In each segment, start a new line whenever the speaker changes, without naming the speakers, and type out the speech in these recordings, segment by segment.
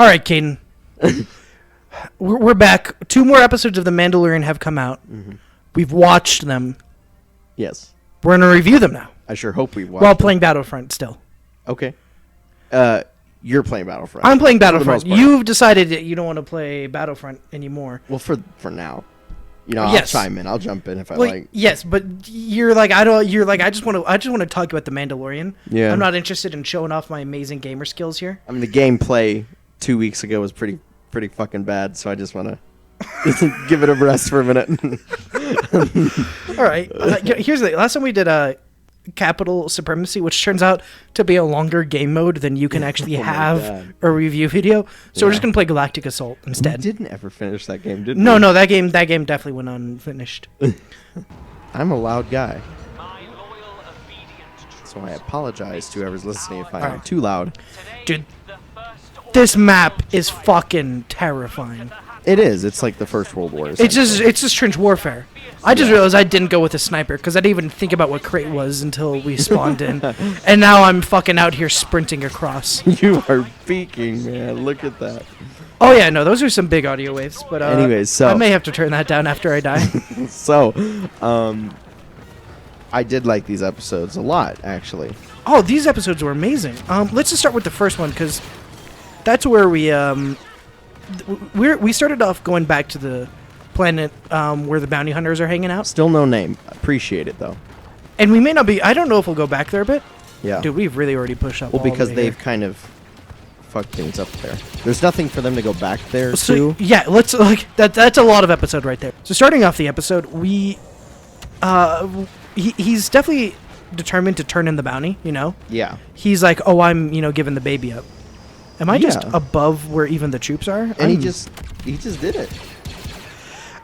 All right, Caden. We're back. 2 more episodes of The Mandalorian have come out.
Mm-hmm.
We've watched them.
Yes.
We're going to review them now.
I sure hope we watch
While
them.
playing Battlefront still.
Okay. You're playing Battlefront.
I'm playing Battlefront.
For the most part.
You've decided that you don't want to play Battlefront anymore.
Well, for now. You know,
Yes.
I'll chime in. I'll jump in if I
Well,
like.
yes, but you're like I just want to talk about The Mandalorian.
Yeah.
I'm not interested in showing off my amazing gamer skills here.
I mean, the gameplay 2 weeks ago was pretty fucking bad, so I just want to give it a rest for a minute.
All right. Here's the thing. Last time we did Capital Supremacy, which turns out to be a longer game mode than you can actually have
God.
a review video. So we're
Yeah.
just gonna play Galactic Assault
We
instead.
didn't ever finish that game, did
No,
we?
no, that game definitely went unfinished.
I'm a loud guy. So I apologize to whoever's listening if I am
Alright.
too loud.
Dude, this map is fucking terrifying.
It is. It's like the First World War.
It's just trench warfare. I just realized I didn't go with a sniper because I didn't even think about what crate was until we spawned in, and now I'm fucking out here sprinting across.
You are peeking, man. Look at that.
Oh yeah, no, those are some big audio waves. But
Anyways, so-
I may have to turn that down after I die.
So, I did like these episodes a lot, actually.
Oh, these episodes were amazing. Let's just start with the first one because that's where we started off going back to the planet where the bounty hunters are hanging out,
Still no name. Appreciate it, though.
and we may not be. I don't know if we'll go back there a bit.
Yeah.
Dude, we've really already pushed up.
Well,
all the
because
way
they've
here.
kind of fucked things up there. There's nothing for them to go back there
So
to.
yeah, let's that's a lot of episode right there. So starting off the episode, he's definitely determined to turn in the bounty. You know,
Yeah.
he's like, oh, I'm giving the baby up. Am I just
Yeah.
above where even the troops are?
And he just did it.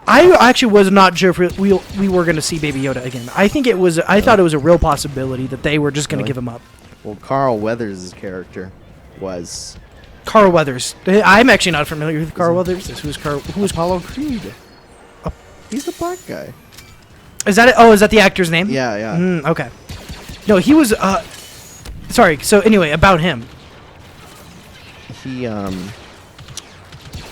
I actually was not sure if we were going to see Baby Yoda again. I think it was. I thought it was a real possibility that they were just going to
Really?
give him up.
Well, Carl Weathers' character was
Carl Weathers. I'm actually not familiar with Carl Weathers. Who's
Apollo Creed. He's the black guy.
Is that it? Oh, is that the actor's name?
Yeah, yeah.
Okay. No, he was. Sorry. So anyway, about him.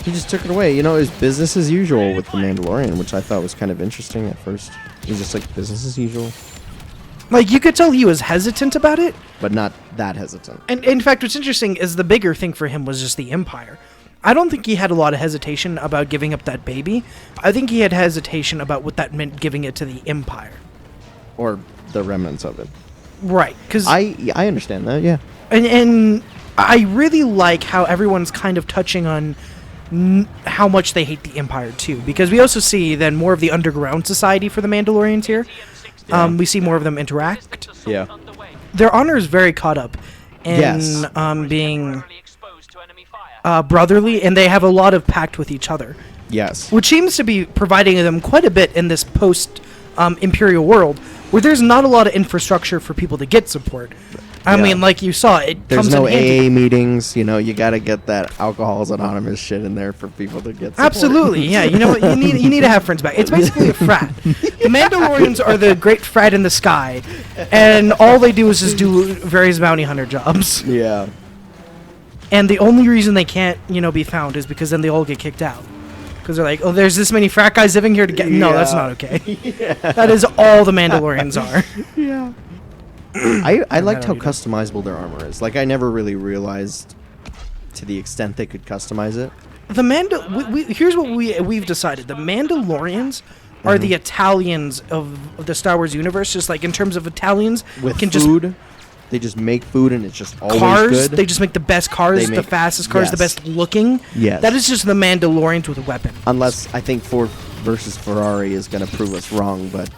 He just took it away. You know, it was business as usual with The Mandalorian, which I thought was kind of interesting at first. It was just like business as usual,
Like you could tell he was hesitant about it.
but not that hesitant.
And in fact, what's interesting is the bigger thing for him was just the Empire. I don't think he had a lot of hesitation about giving up that baby. I think he had hesitation about what that meant giving it to the Empire.
Or the remnants of it.
Right. Because
I understand that, yeah.
And I really like how everyone's kind of touching on how much they hate the Empire too, because we also see then more of the underground society for the Mandalorians here.
Yeah.
We see more of them interact.
Yeah.
Their honor is very caught up in
Yes.
being brotherly, and they have a lot of pact with each other,
Yes.
which seems to be providing them quite a bit in this post Imperial world, where there's not a lot of infrastructure for people to get support. I
Yeah.
mean, like you saw, it
There's
comes
no
in handy.
AA meetings, you know, you gotta get that Alcoholics Anonymous shit in there for people to get support.
Absolutely, yeah. You know what? You need to have friends back. It's basically a frat. The Mandalorians are the great frat in the sky, and all they do is just do various bounty hunter jobs.
Yeah.
And the only reason they can't, be found is because then they all get kicked out. Because they're like, oh, there's this many frat guys living here to get. No, that's
Yeah.
not okay. That is all the Mandalorians are.
Yeah. I liked how
don't either.
customizable their armor is. Like, I never really realized to the extent they could customize it.
Here's what we've decided: the Mandalorians are the Italians of the Star Wars universe. Just like in terms of Italians,
With
can
food, they just make food and it's just always
cars.
good.
They just make the best cars,
They
the
make-
fastest cars, the
yes.
best looking.
Yes.
That is just the Mandalorians with a weapon.
Unless I think Ford versus Ferrari is going to prove us wrong, but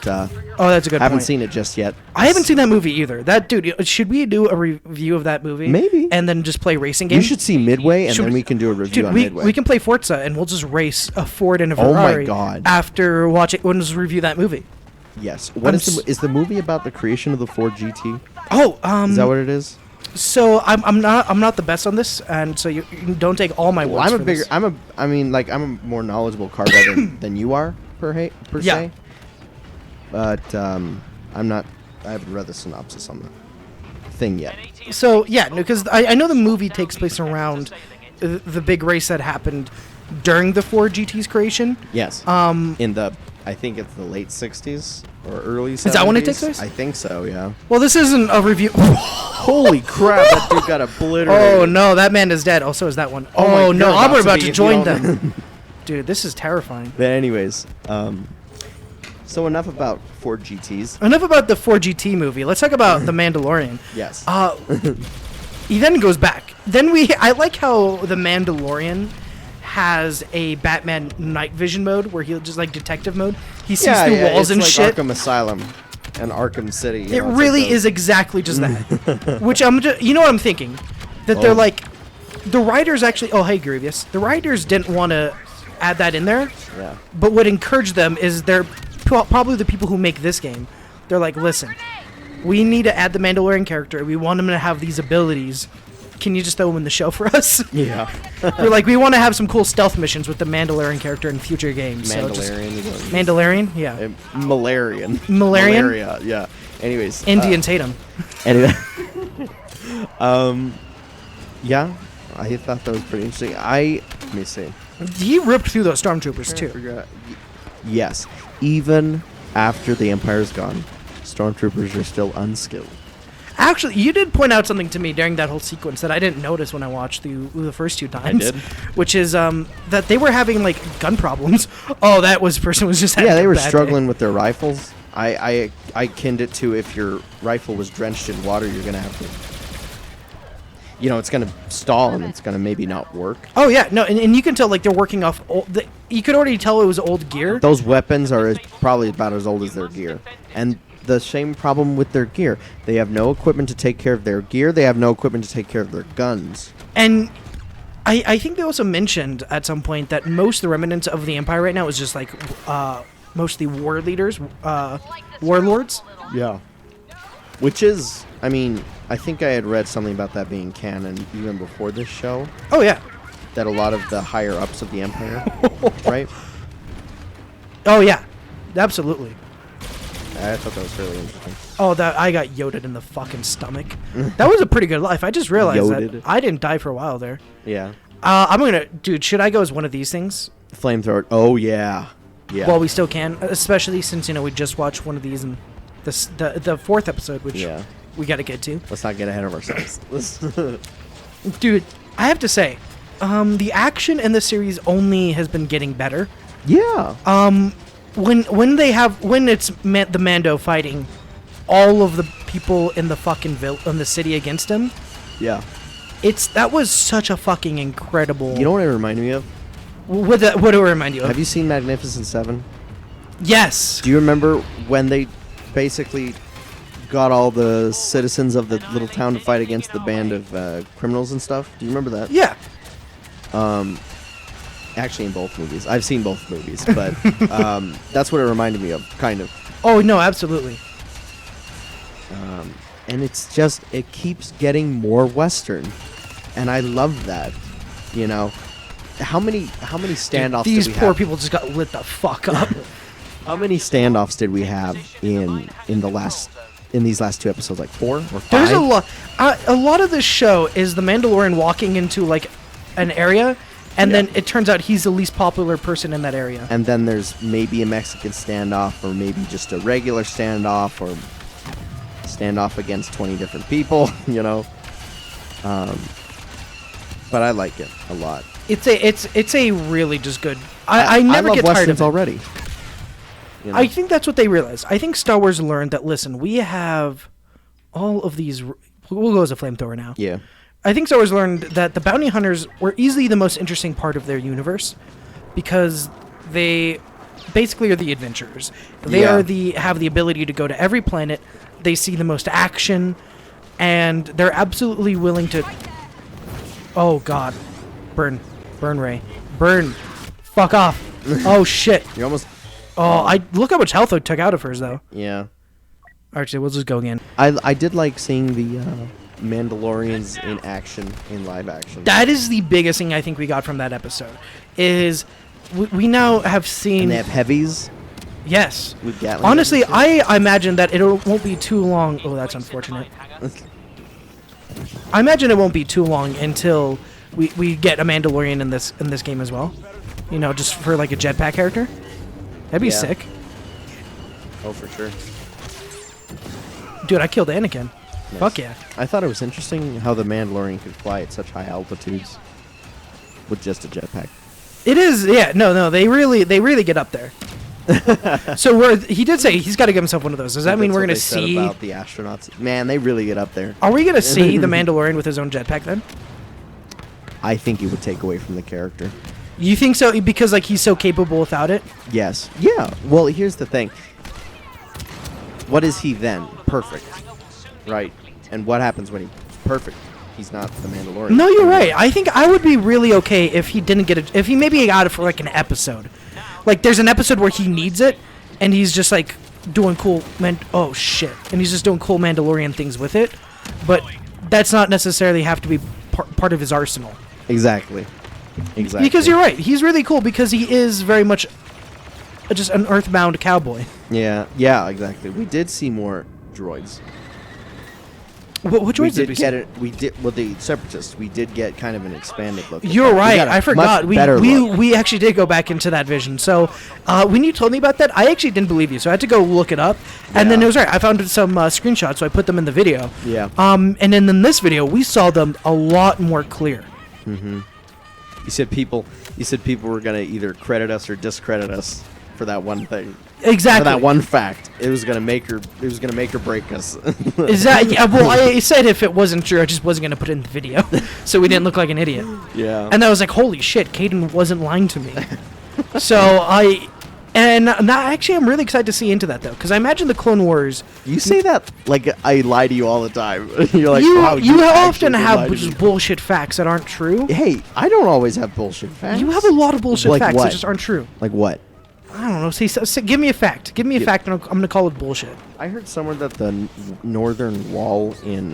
Oh, that's a good
I haven't
point.
seen it just yet.
I haven't seen that movie either. That dude, should we do a review of that movie?
Maybe.
And then just play racing
You
games?
should see Midway, and
Should
then
we-
we can do a review
Dude,
on
we
Midway.
can play Forza and we'll just race a Ford and a
Oh my
Ferrari.
God.
After watching, we'll just review that movie.
Yes. What
I'm
is the movie about the creation of the Ford GT?
Oh,
Is that what it is?
So I'm not the best on this, and so you don't take all my
Well,
words
I'm a
for
bigger.
this.
I'm a more knowledgeable car guy than you are per
Yeah.
se. But I'm not. I haven't read the synopsis on the thing yet.
So yeah, because I know the movie takes place around the big race that happened during the 4GT's creation.
Yes. In the, I think it's the late 60s or early 70s.
Is that when it takes place?
I think so, yeah.
Well, this isn't a review.
Holy crap, that dude got obliterated.
Oh, no, that man is dead. Oh, so is that one.
Oh,
Oh,
my
no,
God,
I'm
not to
about
be
to
if
join
you don't-
them. Dude, this is terrifying.
But anyways, so enough about 4GTs.
Enough about the 4GT movie. Let's talk about The Mandalorian.
Yes.
He then goes back. I like how The Mandalorian has a Batman night vision mode where he'll just like detective mode. He sees through walls
it's
and
like
shit.
Arkham Asylum and Arkham City.
It really is exactly just that. Which you know what I'm thinking? That they're like, the writers actually, oh hey Grievous, the writers didn't want to add that in there.
Yeah.
But what encouraged them is they're probably the people who make this game. They're like, listen, we need to add the Mandalorian character. We want him to have these abilities. Can you just throw him in the show for us?
Yeah.
We're like, we want to have some cool stealth missions with the Mandalorian character in future games.
Mandalorian.
Mandalorian? Yeah.
Malarian.
Malaria?
Malaria, yeah. Anyways.
Indians hate him.
Anyway. Yeah, I thought that was pretty interesting. Let me see.
He ripped through those stormtroopers,
I
too.
forgot. Yes. Even after the Empire's gone, stormtroopers are still unskilled.
Actually, you did point out something to me during that whole sequence that I didn't notice when I watched the first two times.
did?
Which is that they were having like gun problems. Oh, that person was just having
Yeah, they
a
were
bad
struggling
day.
with their rifles. I kinned it to if your rifle was drenched in water, you're gonna have to. It's gonna stall and it's gonna maybe not work.
Oh yeah, no, and you can tell like they're working off. You could already tell it was old gear.
Those weapons are probably about as old as their gear, and the same problem with their gear. They have no equipment to take care of their gear. They have no equipment to take care of their guns.
And I think they also mentioned at some point that most of the remnants of the Empire right now is just like mostly war leaders, warlords.
Yeah. Which is, I mean, I think I had read something about that being canon even before this show.
Oh yeah.
That a lot of the higher ups of the Empire, right?
Oh yeah, absolutely.
I thought that was really interesting.
Oh, that I got yoded in the fucking stomach. That was a pretty good life. I just realized that
Yoded?
I didn't die for a while there.
Yeah.
Dude, should I go as one of these things?
Flamethrower. Oh, yeah. Yeah.
Well, we still can, especially since, we just watched one of these in the fourth episode, which we got to get to.
Let's not get ahead of ourselves.
Dude, I have to say, the action in the series only has been getting better.
Yeah.
When it's the Mando fighting all of the people in the fucking in the city against him,
Yeah.
that was such a fucking incredible.
You know what it reminded me of?
What do it remind you of?
Have you seen Magnificent Seven?
Yes.
Do you remember when they basically got all the citizens of the little town to fight against the band of criminals and stuff? Do you remember that?
Yeah.
Actually, in both movies. I've seen both movies, but that's what it reminded me of, kind of.
Oh no, absolutely.
And it's just, it keeps getting more Western, and I love that. How many standoffs?
These
did we
poor
have?
people just got lit the fuck up.
How many standoffs did we have in these last two episodes? Like 4 or 5?
There's a lot. A lot of this show is the Mandalorian walking into like an area, and then it turns out he's the least popular person in that area.
And then there's maybe a Mexican standoff, or maybe just a regular standoff, or standoff against 20 different people. But I like it a lot.
It's a really just good. I never
love
get tired
Westerns
of it.
already.
I think that's what they realized. I think Star Wars learned that. Listen, we have all of these. We'll go as a flamethrower now.
Yeah.
I think Star Wars learned that the bounty hunters were easily the most interesting part of their universe because they basically are the adventurers. They have the ability to go to every planet. They see the most action, and they're absolutely willing to. Oh God, burn, Ray, burn, fuck off. Oh shit.
You almost.
Oh, I look how much health I took out of hers though.
Yeah.
Actually, we'll just go again.
I did like seeing the Mandalorians in action, in live action.
That is the biggest thing I think we got from that episode. Is we now have seen.
And they have heavies.
Yes.
With Gatling
Honestly,
guns.
I imagine that it won't be too long. Oh, that's unfortunate. I imagine it won't be too long until we get a Mandalorian in this game as well. You know, just for like a jetpack character. That'd be sick.
Oh, for sure.
Dude, I killed Anakin.
Nice.
Fuck yeah.
I thought it was interesting how the Mandalorian could fly at such high altitudes with just a jetpack.
It is, yeah. No, they really get up there. So he did say he's got to give himself one of those. Does that mean we're gonna see
about the astronauts? Man, they really get up there.
Are we gonna see the Mandalorian with his own jetpack then?
I think it would take away from the character.
You think so? Because like he's so capable without it.
Yes. Yeah. Well, here's the thing. What is he then? Perfect. Right. And what happens when he's perfect? He's not the Mandalorian.
No, you're right. I think I would be really okay if he didn't get it. If he maybe got it for like an episode. Like there's an episode where he needs it, and he's just like doing cool. Oh shit! And he's just doing cool Mandalorian things with it. But that's not necessarily have to be part of his arsenal.
Exactly.
Because you're right. He's really cool because he is very much just an earthbound cowboy.
Yeah. Yeah. Exactly. We did see more droids.
What droids did we
get
see?
it. We did. Well, the Separatists. We did get kind of an expanded look.
You're right. I forgot. We
we
actually did go back into that vision. So when you told me about that, I actually didn't believe you. So I had to go look it up, and then it was right. I found some screenshots, so I put them in the video.
Yeah.
And then in this video, we saw them a lot more clear.
Mm-hmm. You said people were gonna either credit us or discredit us for that one thing.
Exactly.
For that one fact, it was gonna make or break us.
Exactly. Yeah, well, I said if it wasn't true, I just wasn't gonna put it in the video, so we didn't look like an idiot.
Yeah.
And I was like, holy shit, Caden wasn't lying to me. Actually, I'm really excited to see into that though, because I imagine the Clone Wars.
You say that like I lie to you all the time. You're like,
you,
wow,
you often
actually
have
lied to
just
me.
bullshit facts that aren't true.
Hey, I don't always have bullshit facts.
You have a lot of bullshit
Like
facts
what?
that just aren't true.
Like what?
I don't know. Say, give me a fact. Give me a fact, and I'm gonna call it bullshit.
I heard somewhere that the northern wall in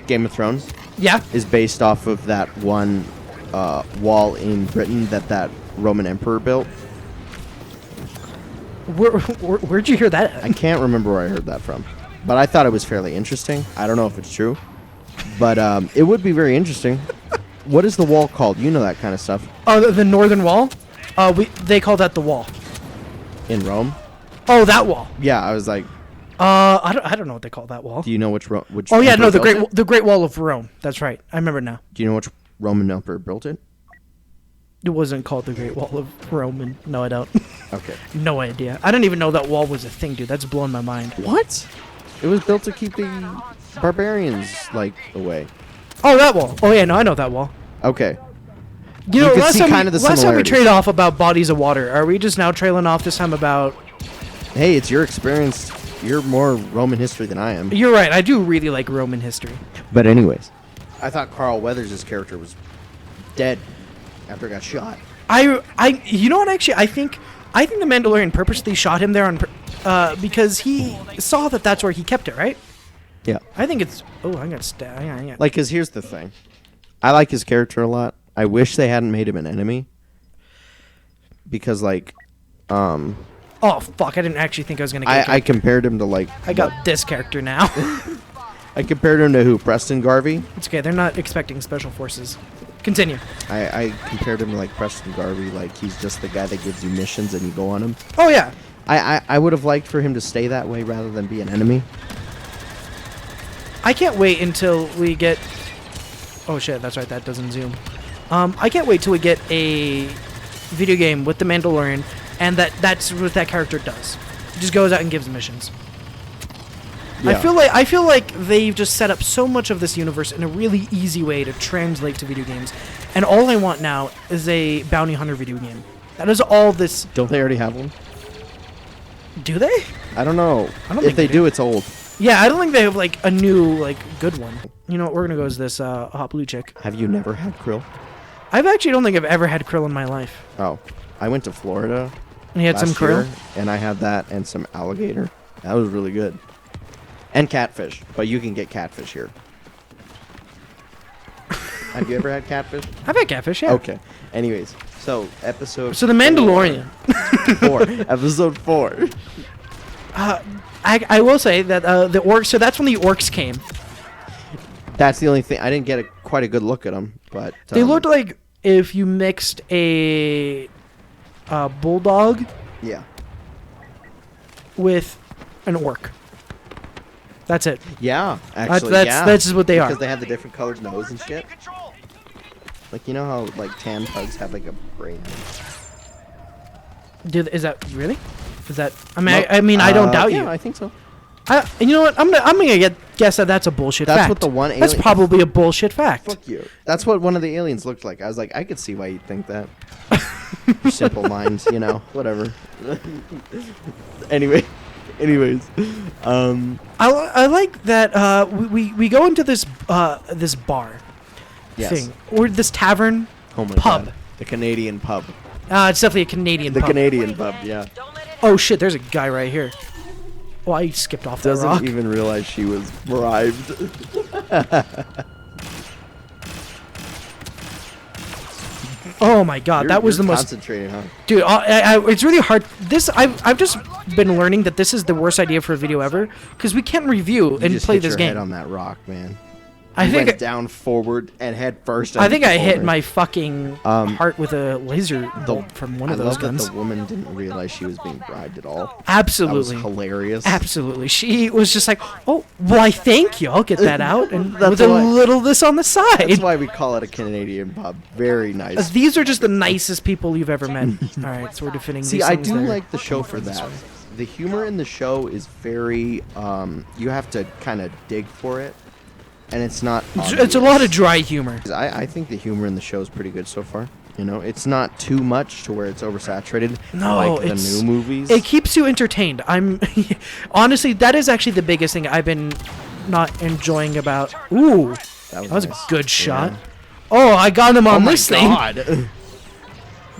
Game of Thrones
Yeah.
is based off of that one wall in Britain that Roman emperor built.
Where'd you hear that?
I can't remember where I heard that from, but I thought it was fairly interesting. I don't know if it's true, but it would be very interesting. What is the wall called? You know that kind of stuff.
Oh, the Northern Wall. They call that the Wall.
In Rome?
Oh, that wall.
Yeah, I was like,
I don't know what they call that wall.
do you know which
Oh yeah, no,
emperor built it?
the Great Wall of Rome. That's right. I remember now.
Do you know which Roman emperor built it?
It wasn't called the Great Wall of Rome. And no, I don't.
Okay.
No idea. I didn't even know that wall was a thing, dude. That's blowing my mind.
What? It was built to keep the barbarians like away.
Oh, that wall. Oh yeah, no, I know that wall.
Okay.
You know,
could
last
see
time,
kind of the
last time we
similarities.
traded off about bodies of water. Are we just now trailing off this time about...
Hey, it's your experience. You're more Roman history than I am.
You're right. I do really like Roman history.
But anyways, I thought Carl Weathers' character was dead after he got shot.
You know what? Actually, I think the Mandalorian purposely shot him there because he saw that that's where he kept it, right?
Yeah.
I think it's. Oh, I got stabbed.
Like, because here's the thing. I like his character a lot. I wish they hadn't made him an enemy. Because, like,
Oh fuck! I didn't actually think I was gonna get.
I compared him to, like...
I got this character now.
I compared him to who? Preston Garvey?
It's okay. They're not expecting special forces. Continue.
I compared him to, like, Preston Garvey. Like, he's just the guy that gives you missions and you go on them.
Oh yeah.
I would have liked for him to stay that way rather than be an enemy.
I can't wait until we get. Oh shit! That's right. That doesn't zoom. I can't wait till we get a video game with the Mandalorian, and that's what that character does. He just goes out and gives missions.
Yeah.
I feel like they've just set up so much of this universe in a really easy way to translate to video games, and all I want now is a bounty hunter video game. That is all this.
Don't they already have one?
Do they?
I don't know.
I don't
if
think
they
they
do, it's old.
Yeah, I don't think they have like a new like good one. You know what? We're gonna go as this hot blue chick.
Have you never had krill?
I've actually don't think I've ever had krill in my life.
Oh, I went to Florida.
And you had some
last
krill?
year, and I had that and some alligator. That was really good. And catfish, but you can get catfish here. Have you ever had catfish?
I've had catfish, yeah.
Okay. Anyways, so episode.
So the Mandalorian.
4. Episode 4.
I will say that the orcs. So that's when the orcs came.
That's the only thing. I didn't get a quite a good look at them, but
they looked like if you mixed a bulldog
yeah.
with an orc. That's it.
Yeah, actually,
that's just what they are.
Because they have the different colored nose and shit. Like, you know how like tan pugs have like a brain?
Dude, is that really? Is that? I mean, I don't doubt you.
Yeah, I think so.
You know what? I'm gonna guess that that's a bullshit fact.
That's what the one alien.
That's probably a bullshit fact.
Fuck you. That's what one of the aliens looked like. I was like, I could see why you'd think that. Simple minds, you know. Whatever. Anyways,
I like that we go into this this bar thing or this tavern pub.
God. The Canadian pub.
It's definitely a Canadian pub.
The Canadian pub, yeah.
Oh shit, there's a guy right here. Oh, I skipped off that rock.
Doesn't even realize she was bribed.
Oh my god, that was the most
concentrated, huh?
Dude, it's really hard. I've just been learning that this is the worst idea for a video ever because we can't review and
just
play
hit
this
your
game.
Head on that rock, man.
I think
went down forward and head first.
I think I hit my fucking heart with a laser bolt from one of those guns.
That the woman didn't realize she was being bribed at all.
Absolutely,
that was hilarious.
Absolutely, she was just like, "Oh, why? Thank you. I'll get that out." And
That's
with a little this on the side.
That's why we call it a Canadian pub. Very nice.
These are just the nicest people you've ever met. All right, so we're defending.
See,
these
I
things
do
there.
like the show for that. The humor in the show is very. You have to kind of dig for it. And it's not.
It's a lot of dry humor.
I think the humor in the show is pretty good so far. You know, it's not too much to where it's oversaturated.
No,
like the new movies.
It keeps you entertained. Honestly, that is actually the biggest thing I've been not enjoying about. Ooh, that was nice. A good shot. Oh, I got him on this thing.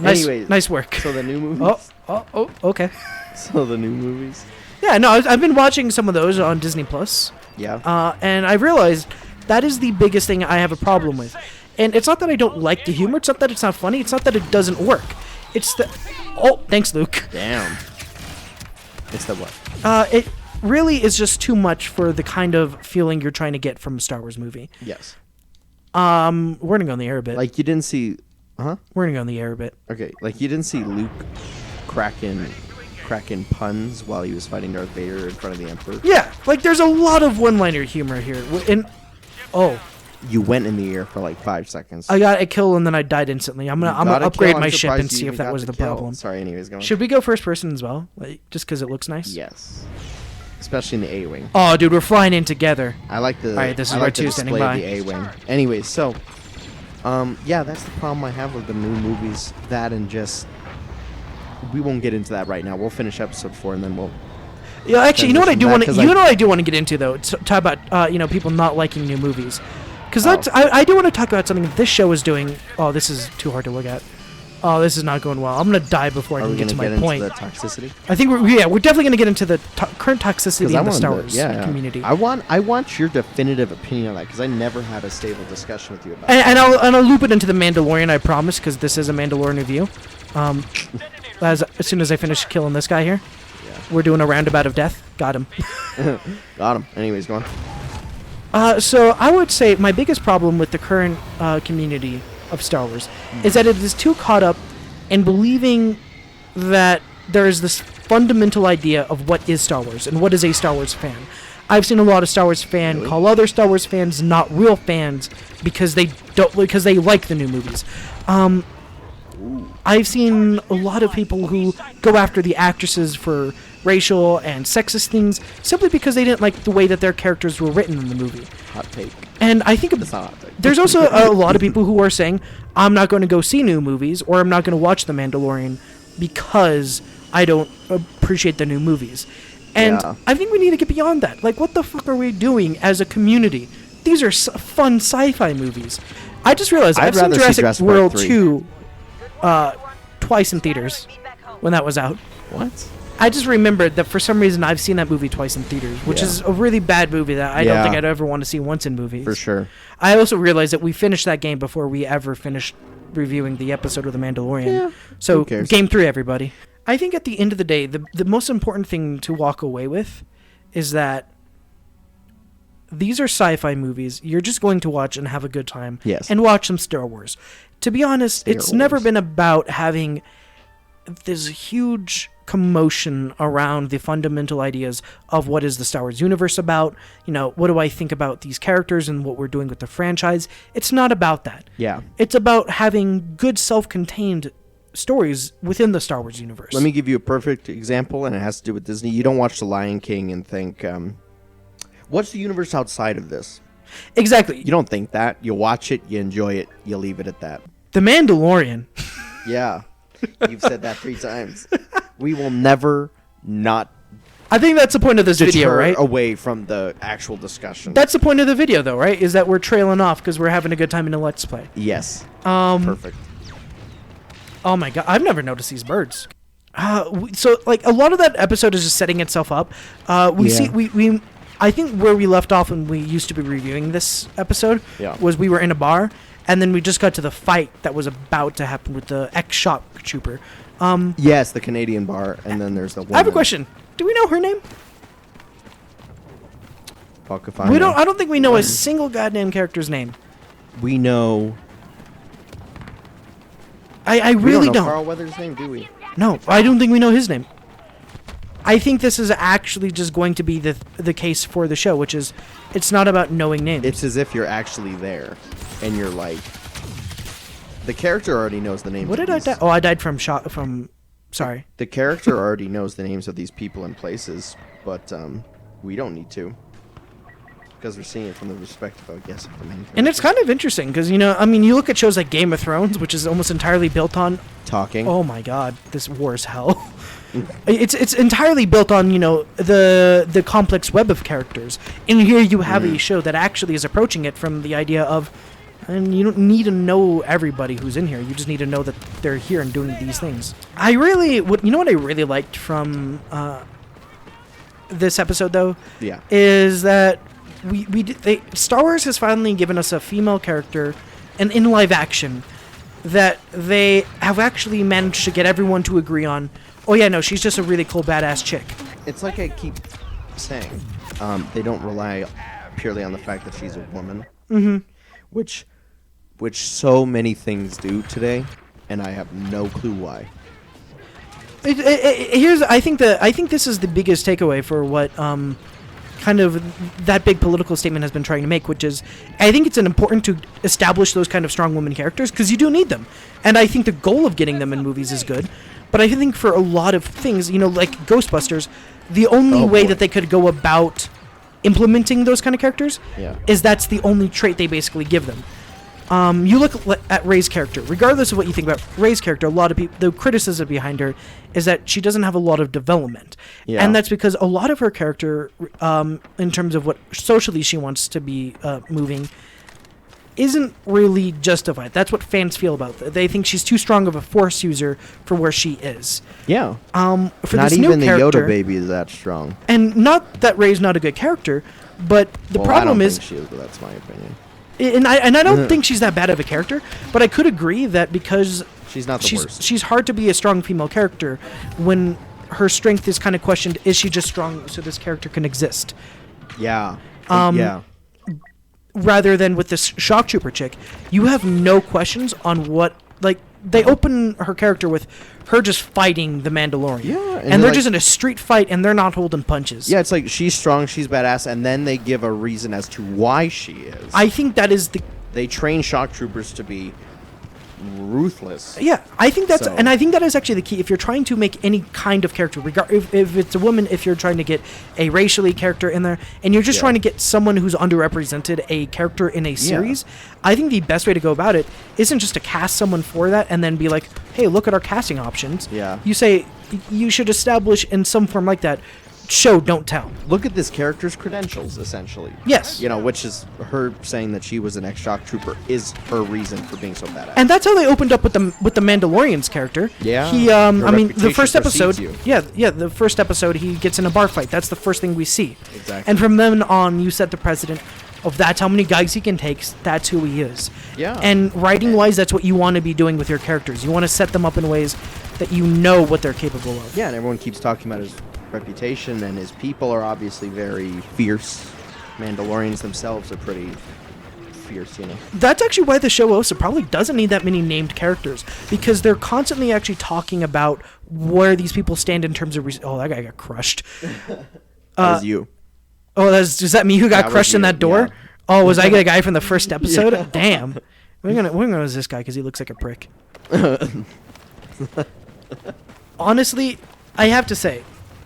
Anyways,
nice work.
So the new movies.
Oh, okay.
So the new movies.
Yeah, no, I've been watching some of those on Disney Plus.
Yeah.
And I realized that is the biggest thing I have a problem with. And it's not that I don't like the humor. It's not that it's not funny. It's not that it doesn't work. It's the... Oh, thanks, Luke.
Damn. It's the what?
It really is just too much for the kind of feeling you're trying to get from a Star Wars movie.
Yes.
We're going to go in the air a bit.
Like, you didn't see... Huh?
We're going to go in the air a bit.
Okay, like, you didn't see Luke cracking puns while he was fighting Darth Vader in front of the Emperor.
Yeah, like there's a lot of one-liner humor here. And
you went in the air for like 5 seconds.
I got a kill and then I died instantly. I'm gonna upgrade my ship and see if that was the problem.
Sorry, anyways, go on.
Should we go first person as well, like just because it looks nice?
Yes, especially in the A-wing.
Oh, dude, we're flying in together.
I like the.
All right, this is
I
where
like the
two standing
display
by.
of the A-wing. Anyways, so, yeah, that's the problem I have with the new movies. That and just. We won't get into that right now. We'll finish episode 4 and then we'll.
Yeah, actually, you know what I do want to. You
know
what I do want to get into though. Talk about people not liking new movies, because that's I do want to talk about something that this show is doing. Oh, this is too hard to look at. Oh, this is not going well. I'm gonna die before I can get to my point.
Are we gonna get into the toxicity?
I think we're definitely gonna get into the current toxicity in the Star Wars community.
I want your definitive opinion on that because I never had a stable discussion with you about it.
And I'll loop it into the Mandalorian. I promise, because this is a Mandalorian review. As soon as I finish killing this guy here, we're doing a roundabout of death. Got him.
Got him. Anyways, go on.
So I would say my biggest problem with the current community of Star Wars is that it is too caught up in believing that there is this fundamental idea of what is Star Wars and what is a Star Wars fan. I've seen a lot of Star Wars fans call other Star Wars fans not real fans because they like the new movies. I've seen a lot of people who go after the actresses for racial and sexist things simply because they didn't like the way that their characters were written in the movie.
Hot take.
And I think there's also a lot of people who are saying, I'm not going to go see new movies or I'm not going to watch The Mandalorian because I don't appreciate the new movies. And I think we need to get beyond that. Like, what the fuck are we doing as a community? These are fun sci-fi movies. I just realized I've seen Jurassic World 2 twice in theaters when that was out.
What?
I just remembered that for some reason I've seen that movie twice in theaters, which is a really bad movie that I don't think I'd ever want to see once in movies.
For sure.
I also realized that we finished that game before we ever finished reviewing the episode of The Mandalorian.
Yeah.
So, Game 3, everybody. I think at the end of the day, the most important thing to walk away with is that these are sci-fi movies. You're just going to watch and have a good time.
Yes.
And watch some Star Wars. To be honest, it's never been about having this huge commotion around the fundamental ideas of what is the Star Wars universe about. You know, what do I think about these characters and what we're doing with the franchise? It's not about that.
Yeah.
It's about having good self-contained stories within the Star Wars universe.
Let me give you a perfect example, and it has to do with Disney. You don't watch The Lion King and think, what's the universe outside of this?
Exactly.
You don't think that. You watch it, you enjoy it, you leave it at that.
The Mandalorian.
Yeah. You've said that 3 times. We will never not
I think that's the point of this video,
deter
right?
away from the actual discussion.
That's the point of the video, though, right? Is that we're trailing off because we're having a good time in a Let's Play.
Yes.
Perfect. Oh my god, I've never noticed these birds. So like a lot of that episode is just setting itself up. We I think where we left off when we used to be reviewing this episode was we were in a bar, and then we just got to the fight that was about to happen with the ex-shock trooper.
Yes, the Canadian bar, and then there's the woman.
I have a question. Do we know her name?
Fuck if
I don't think we know a single goddamn character's name.
We know.
I
We
really
don't know
don't.
Carl Weathers' name, do we?
No, I don't think we know his name. I think this is actually just going to be the case for the show, which is it's not about knowing names.
It's as if you're actually there, and you're like, the character already knows the names.
What did I die? Oh, I died from shot from. Sorry.
The character already knows the names of these people and places, but we don't need to, because we're seeing it from the perspective, I guess, of the main character.
And it's kind of interesting because you look at shows like Game of Thrones, which is almost entirely built on
talking.
Oh my God, this war is hell. It's entirely built on the complex web of characters. And here you have a show that actually is approaching it from the idea of, and you don't need to know everybody who's in here. You just need to know that they're here and doing these things. What I really liked from this episode though, is that Star Wars has finally given us a female character, and in live action, that they have actually managed to get everyone to agree on. Oh yeah, no, she's just a really cool badass chick.
It's like I keep saying, they don't rely purely on the fact that she's a woman, which so many things do today, and I have no clue why.
I think this is the biggest takeaway for what kind of that big political statement has been trying to make, which is I think it's important to establish those kind of strong women characters because you do need them, and I think the goal of getting them in movies is good. But I think for a lot of things, like Ghostbusters, the only way that they could go about implementing those kind of characters is that's the only trait they basically give them. You look at Rey's character. Regardless of what you think about Rey's character, a lot of people, the criticism behind her is that she doesn't have a lot of development. Yeah. And that's because a lot of her character, in terms of what socially she wants to be moving, isn't really justified. That's what fans feel about it. They think she's too strong of a force user for where she is.
Yeah.
For
not
this
even
new
the
character,
Yoda baby is that strong.
And not that Rey's not a good character, but the problem is,
I don't think she is, but that's my opinion.
And I don't think she's that bad of a character, but I could agree that because
she's not the worst.
She's hard to be a strong female character when her strength is kind of questioned. Is she just strong so this character can exist?
Yeah.
Rather than with this shock trooper chick, you have no questions on what, like, they open her character with her just fighting the Mandalorian.
Yeah.
And they're just in a street fight, and they're not holding punches.
Yeah, it's like she's strong, she's badass, and then they give a reason as to why she is.
I think that is
They train shock troopers to be ruthless.
Yeah, I think that's, and I think that is actually the key. If you're trying to make any kind of character, if it's a woman, if you're trying to get a racially character in there, and you're just trying to get someone who's underrepresented a character in a series, I think the best way to go about it isn't just to cast someone for that and then be like, hey, look at our casting options.
Yeah.
You say you should establish in some form like that, show, don't tell.
Look at this character's credentials, essentially.
Yes.
Which is her saying that she was an ex-shock trooper is her reason for being so badass.
And that's how they opened up with the Mandalorian's character.
Yeah.
He, the first episode.
You.
Yeah, the first episode he gets in a bar fight. That's the first thing we see.
Exactly.
And from then on, you set the precedent of that's how many guys he can take. That's who he is.
Yeah.
And writing-wise, that's what you want to be doing with your characters. You want to set them up in ways that you know what they're capable of.
Yeah, and everyone keeps talking about his reputation, and his people are obviously very fierce, Mandalorians themselves are pretty fierce, you know.
That's actually why the show also probably doesn't need that many named characters, because they're constantly actually talking about where these people stand in terms of oh, that guy got crushed.
That was you.
Oh, is that me who got
That was
crushed in
you,
that door?
yeah.
Oh, was I the guy from the first episode? Damn. We're gonna use this guy because he looks like a prick. Honestly, I have to say,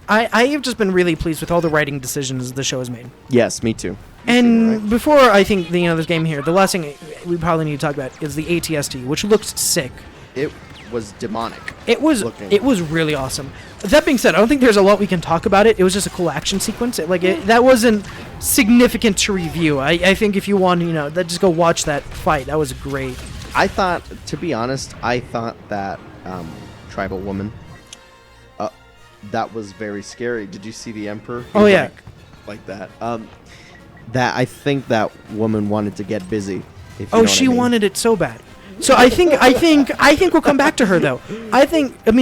I have just been really pleased with all the writing decisions the show has made.
Yes, me too.
And
right.
before I think this game here, the last thing we probably need to talk about is the ATST, which looks sick.
It was demonic.
It was really awesome. That being said, I don't think there's a lot we can talk about it. It was just a cool action sequence. That wasn't significant to review. I think if you want, just go watch that fight. That was great.
I thought, to be honest, that tribal woman, that was very scary. Did you see the Emperor?
Oh yeah,
like that. That I think that woman wanted to get busy. If you know what
she
I mean.
wanted it so bad. So I think we'll come back to her though.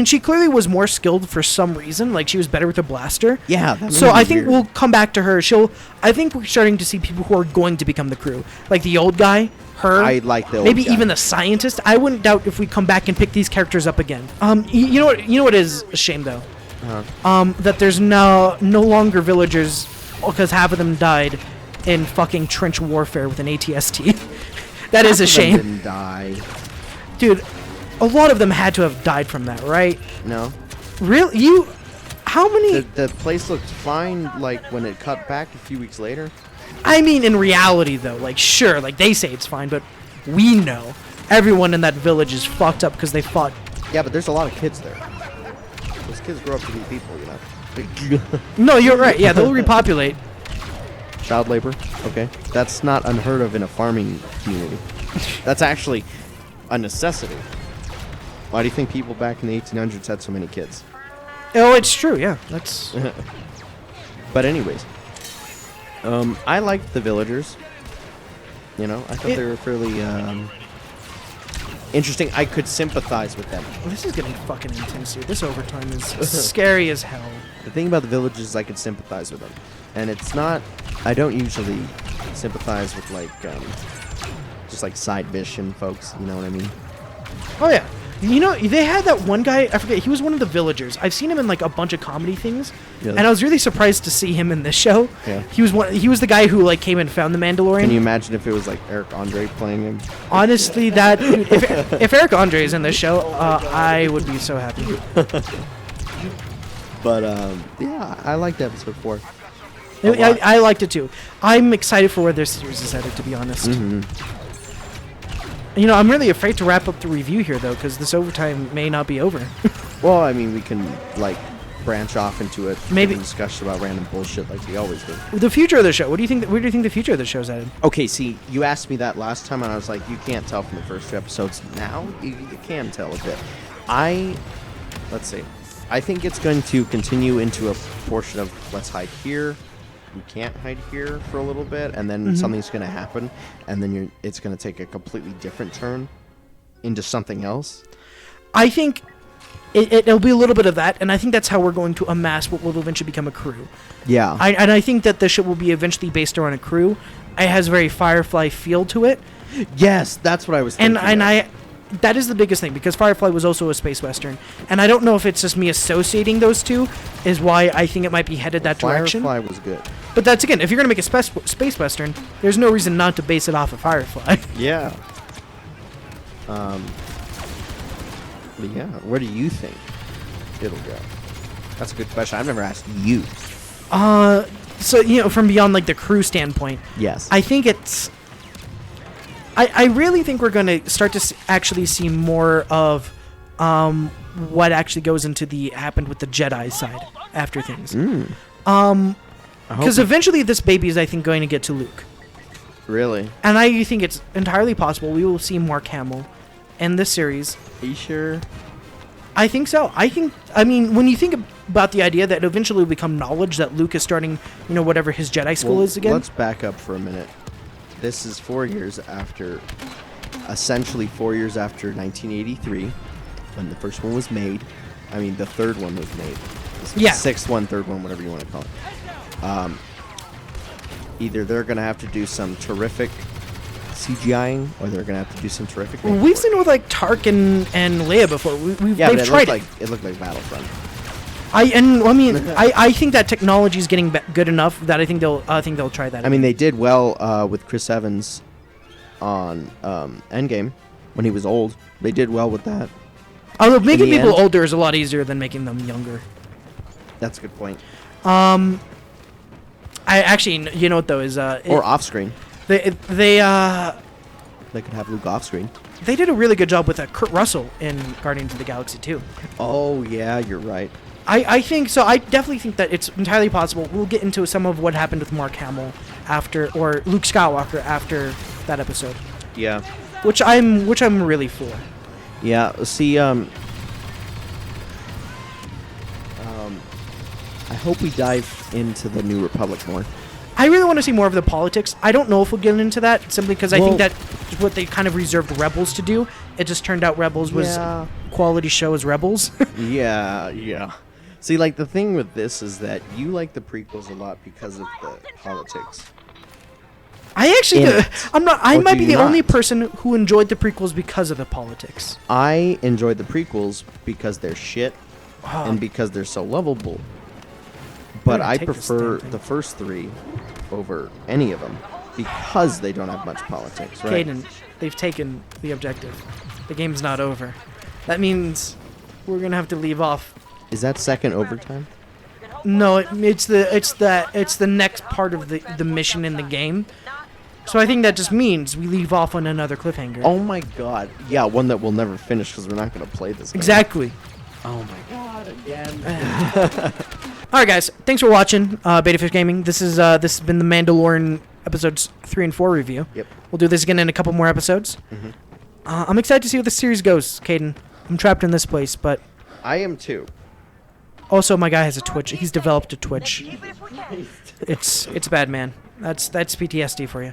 She clearly was more skilled for some reason. Like she was better with a blaster.
Yeah.
So I think we'll come back to her. I think we're starting to see people who are going to become the crew, like the old guy. Her.
I like the old
maybe
guy.
even the scientist. I wouldn't doubt if we come back and pick these characters up again. You know what is a shame though. That there's no longer villagers because half of them died in fucking trench warfare with an ATST. That is a shame.
Didn't die.
Dude, a lot of them had to have died from that, right?
No.
Really? How many?
The place looked fine, like when it cut back a few weeks later.
I mean, in reality, though, sure, they say it's fine, but we know everyone in that village is fucked up because they fought.
Yeah, but there's a lot of kids there. Those kids grow up to be people, you know.
No, you're right. Yeah, they'll repopulate.
Child labor. Okay, that's not unheard of in a farming community. That's actually a necessity. Why do you think people back in the 1800s had so many kids?
Oh, it's true. Yeah, that's.
But anyways, I liked the villagers. I thought they were fairly interesting. I could sympathize with them.
This is getting fucking intense, dude. This overtime is scary as hell.
The thing about the villagers is I could sympathize with them. And it's not... I don't usually sympathize with, just, side mission folks. You know what I mean?
Oh, yeah. They had that one guy, I forget, he was one of the villagers. I've seen him in, a bunch of comedy things. Really? And I was really surprised to see him in this show.
Yeah.
He was the guy who, came and found the Mandalorian.
Can you imagine if it was, Eric Andre playing him?
Honestly, if Eric Andre is in this show, I would be so happy.
But, yeah, I liked episode 4.
I liked it too. I'm excited for where this series is headed, to be honest.
Mm-hmm.
I'm really afraid to wrap up the review here, though, because this overtime may not be over.
Well, I mean, we can, branch off into a
maybe
discussion about random bullshit like we always do.
The future of the show. Where do you think the future of the show's headed?
Okay, see, you asked me that last time, and I was like, you can't tell from the first 2 episodes. Now, you can tell a bit. Let's see. I think it's going to continue into a portion of let's hide here. We can't hide here for a little bit, and then something's going to happen, and then it's going to take a completely different turn into something else. I
think it'll be a little bit of that, and I think that's how we're going to amass what will eventually become a crew.
Yeah.
And I think that the show will be eventually based around a crew. It has a very Firefly feel to it.
Yes, that's what I was thinking.
That is the biggest thing, because Firefly was also a space western, and I don't know if it's just me associating those two is why I think it might be headed that direction.
Firefly was good.
But that's, again, if you're going to make a space western, there's no reason not to base it off of Firefly.
Yeah. But yeah, where do you think it'll go? That's a good question. I've never asked you.
So, from beyond, the crew standpoint.
Yes.
I think it's... I really think we're going to start to actually see more of what actually goes into happened with the Jedi side after things. Because eventually this baby is, I think, going to get to Luke.
Really?
And I think it's entirely possible we will see Mark Hamill in this series.
Are you sure?
I think so. I mean, when you think about the idea that eventually will become knowledge that Luke is starting, whatever his Jedi school is again.
Let's back up for a minute. This is 4 years after, essentially 4 years after 1983, when the first one was made. I mean, the third one was made.
Yeah.
Sixth one, third one, whatever you want to call it. either they're gonna have to do some terrific CGIing, or they're gonna have to do some terrific.
We've seen it with like Tark and Leia before. They've tried it.
It looked like Battlefront.
I think that technology is getting good enough that I think they'll try that.
I mean, they did well with Chris Evans on Endgame when he was old. They did well with that.
Although making people older is a lot easier than making them younger.
That's a good point.
I actually, you know what though is
or off screen.
They
could have Luke off screen.
They did a really good job with Kurt Russell in Guardians of the Galaxy 2.
Oh yeah, you're right.
I think so. I definitely think that it's entirely possible. We'll get into some of what happened with Mark Hamill or Luke Skywalker after that episode.
Yeah.
Which I'm really for.
Yeah. See, I hope we dive into the New Republic more.
I really want to see more of the politics. I don't know if we'll get into that simply because I think that's what they kind of reserved Rebels to do. It just turned out Rebels was quality show as Rebels.
Yeah. See, like, the thing with this is that you like the prequels a lot because of the politics.
I actually do. I might be the only
not?
person who enjoyed the prequels because of the politics.
I enjoyed the prequels because they're shit and because they're so lovable. But I prefer the first three over any of them because they don't have much politics, right?
Caden, they've taken the objective. The game's not over. That means we're gonna have to leave off.
Is that second overtime?
No, it's the next part of the mission in the game. So I think that just means we leave off on another cliffhanger.
Oh my god. Yeah, one that we'll never finish because we're not going to play this game.
Exactly.
Oh my god, again.
Alright guys, thanks for watching Betafish Gaming. This has been the Mandalorian episodes 3 and 4 review.
Yep.
We'll do this again in a couple more episodes.
Mm-hmm.
I'm excited to see where the series goes, Caden. I'm trapped in this place, but...
I am too.
Also, my guy has a Twitch. He's developed a Twitch. It's bad, man. That's PTSD for you.